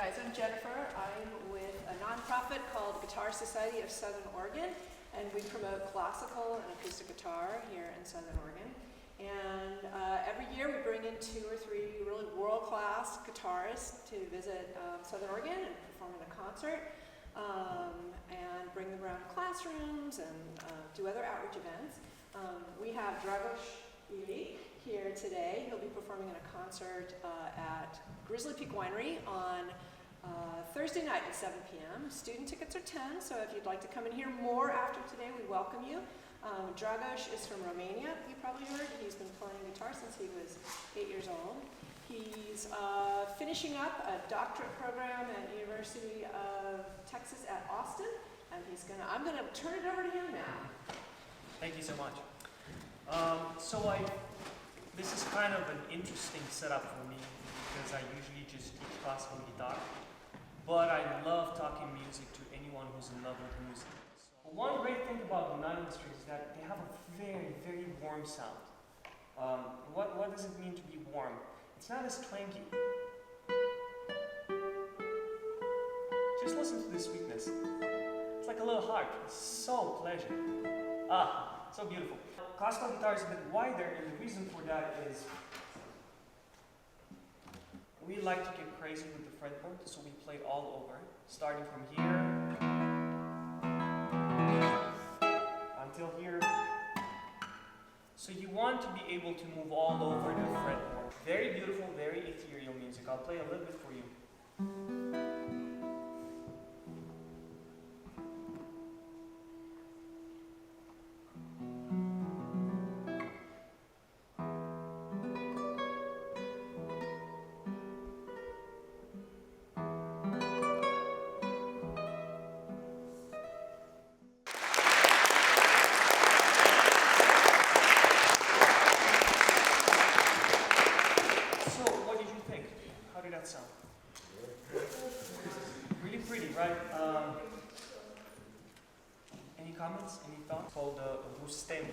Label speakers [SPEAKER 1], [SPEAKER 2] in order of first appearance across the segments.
[SPEAKER 1] guys, I'm Jennifer. I'm with a nonprofit called Guitar Society of Southern Oregon, and we promote classical and acoustic guitar here in Southern Oregon. And every year we bring in 2 or 3 really world-class guitarists to visit Southern Oregon and perform in a concert, and bring them around classrooms and do other outreach events. We have Dragos Ilie here today. He'll be performing in a concert at Grizzly Peak Winery on Thursday night at 7 p.m. Student tickets are 10, so if you'd like to come and hear more after today, we welcome you. Dragos is from Romania, you probably heard. He's been playing guitar since he was 8 years old. He's finishing up a doctorate program at University of Texas at Austin, and I'm gonna turn it over to him now.
[SPEAKER 2] Thank you so much. This is kind of an interesting setup for me because I usually just teach classical guitar, but I love talking music to anyone who's in love with music. So one great thing about the nylon strings is that they have a very, very warm sound. What does it mean to be warm? It's not as twangy. Just listen to this sweetness. It's like a little harp. It's so pleasant. So beautiful. Classical guitar is a bit wider, and the reason for that is we like to get crazy with the fretboard, so we play all over, starting from here until here. So you want to be able to move all over the fretboard. Very beautiful, very ethereal music. I'll play a little bit for you. Sound. Really pretty, right? Any comments? Any thoughts? Called Rustem.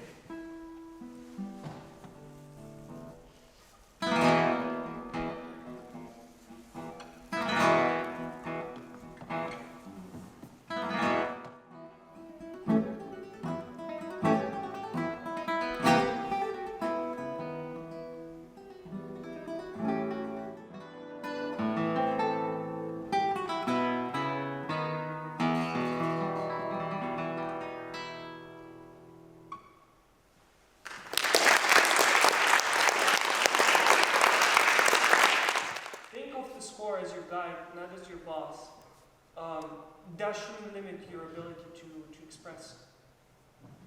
[SPEAKER 2] As your guide, not as your boss, that shouldn't limit your ability to express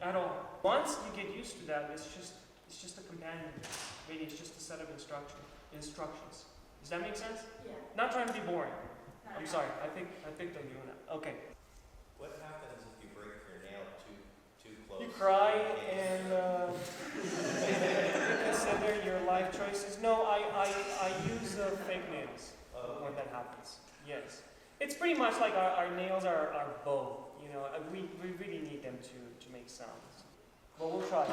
[SPEAKER 2] at all. Once you get used to that, it's just a companion. Really, it's just a set of instructions. Does that make sense?
[SPEAKER 1] Yeah.
[SPEAKER 2] Not trying to be boring. I'm sorry. I think I'm doing that. Okay.
[SPEAKER 3] What happens if you break your nail too close?
[SPEAKER 2] You cry and consider your life choices. No, I use fake nails. When that happens, yes. It's pretty much like our nails are bow, you know, we really need them to make sounds. But we'll try.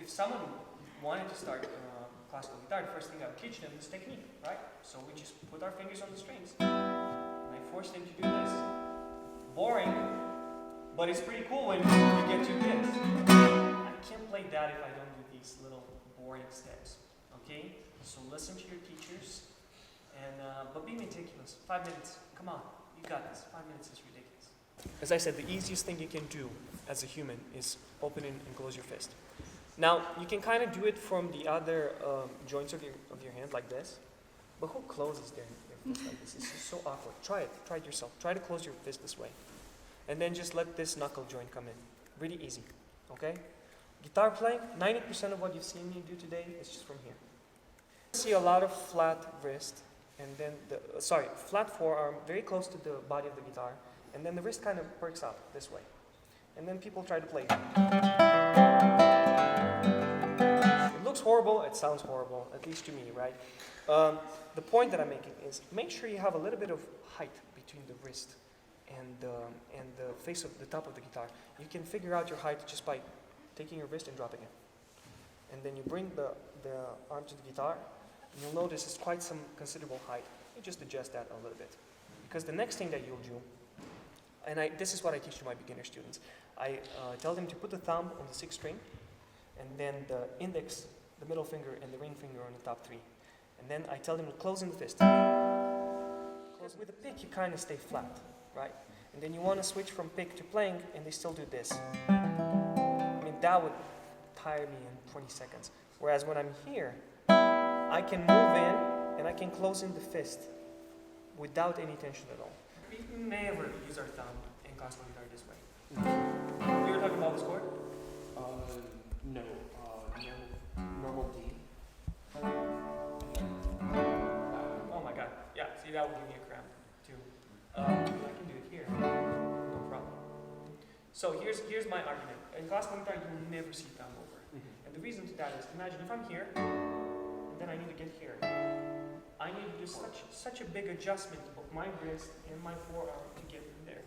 [SPEAKER 2] Someone wanted to start classical guitar, the first thing I would teach them is technique, right? So we just put our fingers on the strings. And I forced them to do this. Boring, But it's pretty cool when you get to this. I can't play that if I don't do these little boring steps. Okay? So listen to your teachers, and but be meticulous. 5 minutes. Come on, you got this. 5 minutes is ridiculous. As I said, the easiest thing you can do as a human is open and close your fist. Now you can kind of do it from the other joints of your hand like this. But who closes their fist like this? It's just so awkward. Try it. Try it yourself. Try to close your fist this way. And then just let this knuckle joint come in. Really easy. Okay? Guitar playing, 90% of what you've seen me do today is just from here. See a lot of flat wrist, and then flat forearm, very close to the body of the guitar, and then the wrist kind of perks out this way. And then people try to play. It looks horrible, it sounds horrible, at least to me, right? The point that I'm making is make sure you have a little bit of height between the wrist and the face of the top of the guitar. You can figure out your height just by taking your wrist and dropping it. And then you bring the arm to the guitar, and you'll notice it's quite some considerable height. You just adjust that a little bit. Because the next thing that you'll do, and this is what I teach to my beginner students, I tell them to put the thumb on the 6th string, and then the index, the middle finger, and the ring finger on the top 3. And then I tell them to close in the fist. Because with the pick, you kind of stay flat, right? And then you want to switch from pick to playing, and they still do this. I mean, that would tire me in 20 seconds. Whereas when I'm here, I can move in, and I can close in the fist without any tension at all. We never use our thumb in classical guitar this way. We were talking about this chord?
[SPEAKER 4] No. Normal D.
[SPEAKER 2] Oh my god. Yeah, see, that would give me a cramp too. I can do it here. No problem. So here's my argument. In classical guitar, you will never see thumb over. And the reason to that is, imagine if I'm here, and then I need to get here. I need to do such a big adjustment to both my wrist and my forearm to get in there.